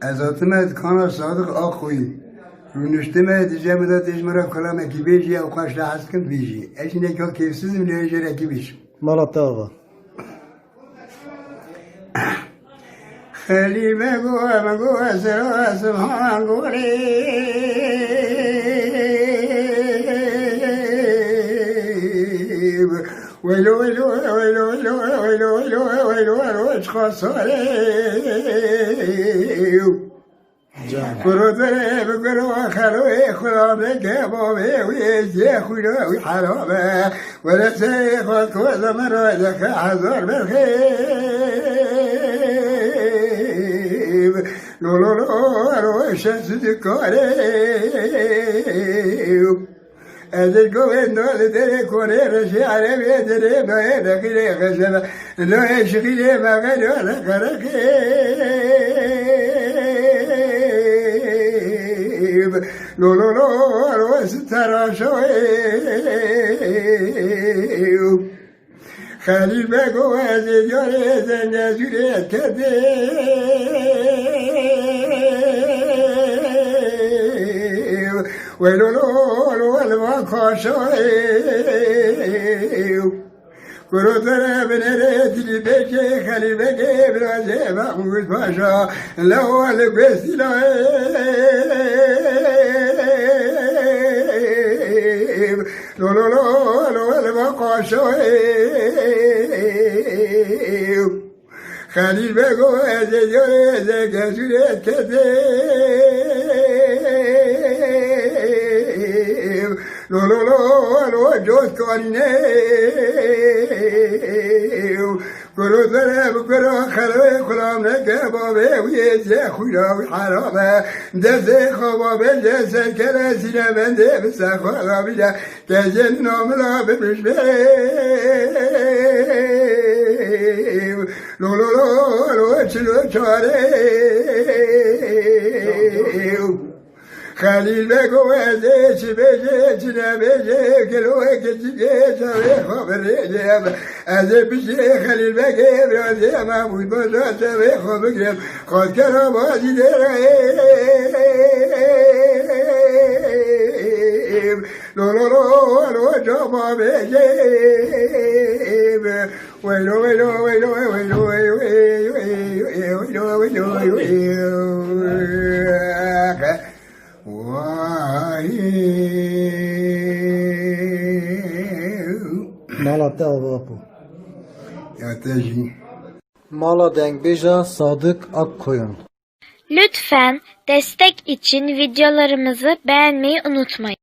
Ezatime kana sadık akhoyi. Rünüşteme diyeceğim da tecmara kalam ekibeji ya ukaşla haskın biji. Eşine kyo kevsizim lejere ekibiş. Malatya ağa. Halime go esra subhan gorib. Velo velo velo velo velo velo velo velo velo برادر بگرو خلوی خدا بگه با ویزی خودا وی حرامه ولسه خود کود مرا که هزار بخیب لو لو لو لو شمس دکاره ازل گوین دال دره کنه رشی عربی دره ماه نقیره خشبه لو اشقیره مغل و نقرقه لو لو لو لو ستراشوی خلیل بگو از یاره زنجوری کده ولو لو لو لو کاشوی گروتره بنره دلی بگه خلیل بگه برازه محمود پاشا لوال بسیلای لو لو لو لو لو قاشوی خلیل بگو از جوره زگزوره کده لو لو لو لو جوز کنینه گرو داره بگرو خلوی خلام نگه بابه ویزه خودا وی حرامه دزه خوابا بنده سکره سینه بنده بسه خوالا بیده گزن ناملا ببش بیم لو لو لو لو چلو چاره خلیل بگو ازه چی بجه چی نبجه کلوه کچی گیشه خواب ریجم ازه پیشه خلیل بگه برازه محمود بازا چه خواب گرم خود کرا بازی درهیم لو لو لو لو جابا بجیم ویلو ویلو ویلو ویلو ویلو ویلو ویلو ویلو Malatya ağa bu. Yateji. Mala Dengbeja Sadık Akkoyun. Lütfen destek için videolarımızı beğenmeyi unutmayın.